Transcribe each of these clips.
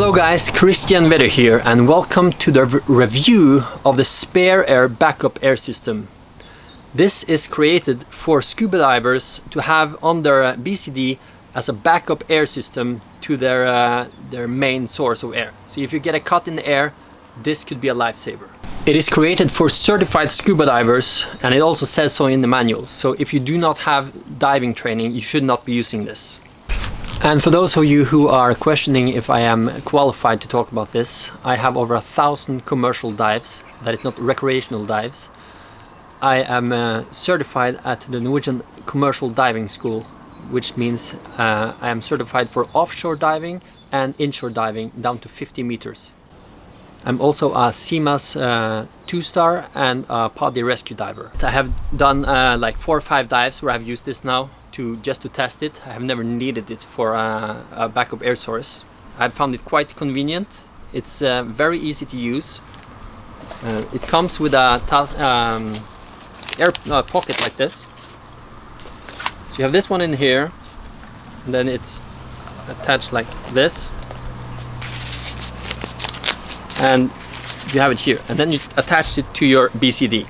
Hello guys, Christian Vedder here and welcome to the review of the Spare Air Backup Air System. This is created for scuba divers to have on their BCD as a backup air system to their main source of air. So if you get a cut in the air, this could be a lifesaver. It is created for certified scuba divers and it also says so in the manual. So if you do not have diving training, you should not be using this. And for those of you who are questioning if I am qualified to talk about this, I have over 1,000 commercial dives, that is not recreational dives. I am certified at the Norwegian Commercial Diving School, which means I am certified for offshore diving and inshore diving down to 50 meters. I'm also a CMAS 2-star and a PADI rescue diver. I have done like 4 or 5 dives where I've used this now just to test it. I have never needed it for a backup air source. I've found it quite convenient. It's very easy to use. It comes with a air pocket like this. So you have this one in here, and then it's attached like this, and you have it here, and then you attach it to your BCD.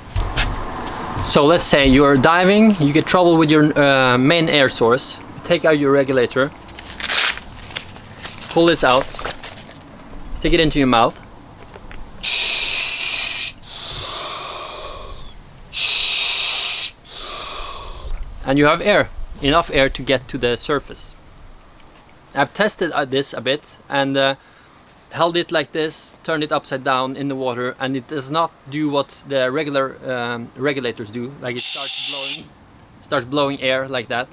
So let's say you're diving, you get trouble with your main air source, you take out your regulator, pull this out, stick it into your mouth, and you have air, enough air to get to the surface. I've tested this a bit and held it like this, turned it upside down in the water, and it does not do what the regular regulators do. Like it starts blowing air like that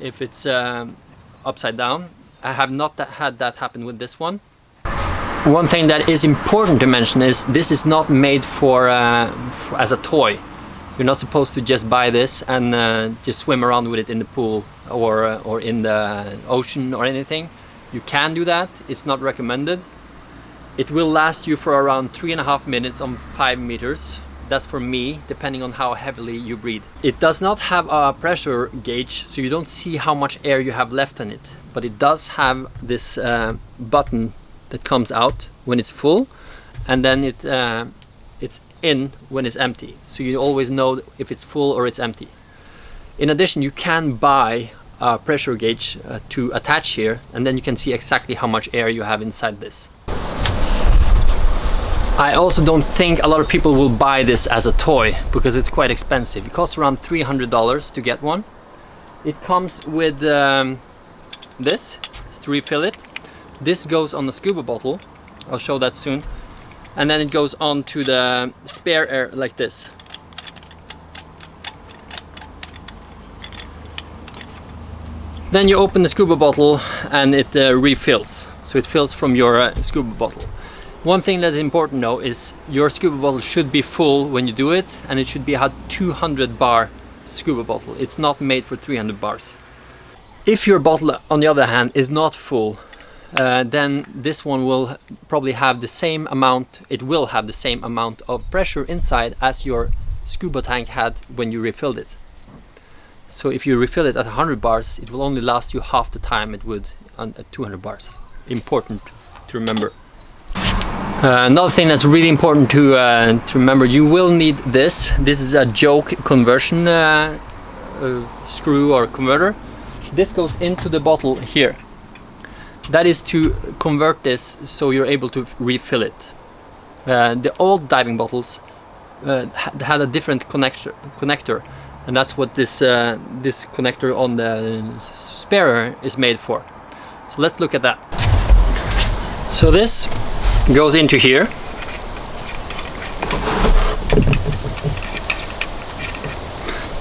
if it's upside down. I have not had that happen with this one. One thing that is important to mention is this is not made for as a toy. You're not supposed to just buy this and just swim around with it in the pool or in the ocean or anything. You can do that, it's not recommended. It will last you for around 3.5 minutes on 5 meters. That's for me, depending on how heavily you breathe. It does not have a pressure gauge, so you don't see how much air you have left in it. But it does have this button that comes out when it's full, and then it's in when it's empty. So you always know if it's full or it's empty. In addition, you can buy a pressure gauge to attach here, and then you can see exactly how much air you have inside this. I also don't think a lot of people will buy this as a toy because it's quite expensive. It costs around $300 to get one. It comes with this to refill it. This goes on the scuba bottle. I'll show that soon. And then it goes on to the spare air like this. Then you open the scuba bottle and it refills. So it fills from your scuba bottle. One thing that's important though is your scuba bottle should be full when you do it, and it should be a 200 bar scuba bottle. It's not made for 300 bars. If your bottle on the other hand is not full, then this one will probably have the same amount, it will have the same amount of pressure inside as your scuba tank had when you refilled it. So if you refill it at 100 bars, it will only last you half the time it would at 200 bars. Important to remember. Another thing that's really important to remember, you will need this. This is a joke conversion screw or converter. This goes into the bottle here. That is to convert this so you're able to refill it. The old diving bottles had a different connector, and that's what this connector on the spare is made for. So let's look at that. So this goes into here.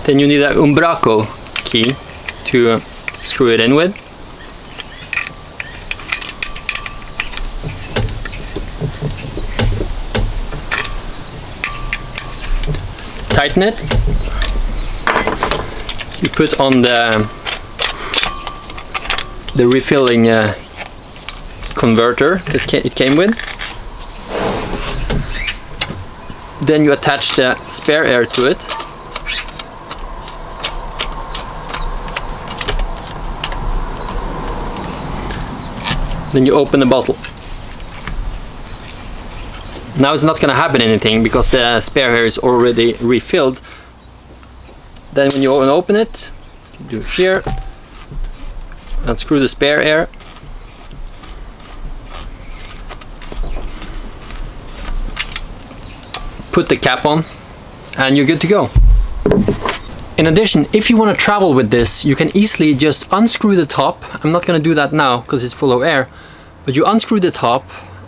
Then you need an umbraco key to screw it in with. Tighten it. You put on the refilling converter that it came with. Then you attach the spare air to it. Then you open the bottle. Now it's not going to happen anything because the spare air is already refilled. Then when you open it, you do it here, unscrew the spare air. Put the cap on and you're good to go. In addition, if you want to travel with this, you can easily just unscrew the top. I'm not going to do that now because it's full of air, but you unscrew the top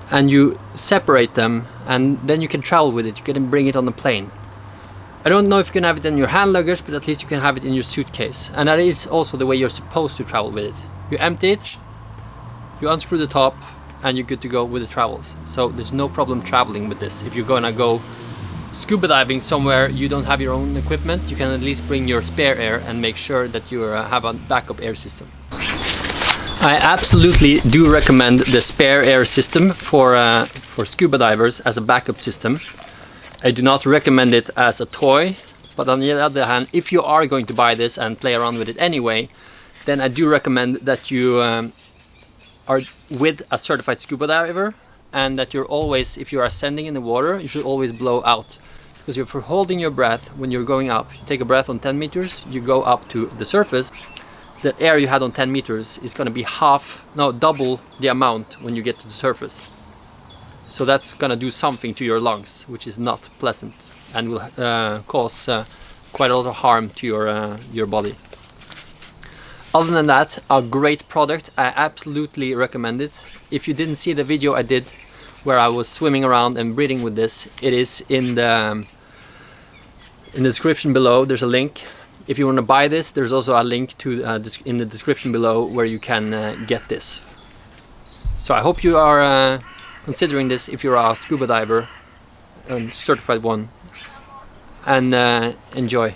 and you separate them, and then you can travel with it. You can bring it on the plane. I don't know if you can have it in your hand luggage, but at least you can have it in your suitcase. And that is also the way you're supposed to travel with it. You empty it, you unscrew the top, and you're good to go with the travels. So there's no problem traveling with this. If you're gonna go scuba diving somewhere you don't have your own equipment, you can at least bring your spare air and make sure that you have a backup air system. I absolutely do recommend the spare air system for scuba divers as a backup system. I do not recommend it as a toy, but on the other hand, if you are going to buy this and play around with it anyway, then I do recommend that you are with a certified scuba diver, and that you're always, if you're ascending in the water, you should always blow out. Because if you're holding your breath when you're going up, you take a breath on 10 meters, you go up to the surface, the air you had on 10 meters is going to be double the amount when you get to the surface. So that's going to do something to your lungs, which is not pleasant and will cause quite a lot of harm to your body. Other than that, a great product. I absolutely recommend it. If you didn't see the video I did where I was swimming around and breathing with this, it is in the description below. There's a link. If you want to buy this, there's also a link to in the description below where you can get this. So I hope you are considering this if you're a scuba diver, a certified one, and enjoy.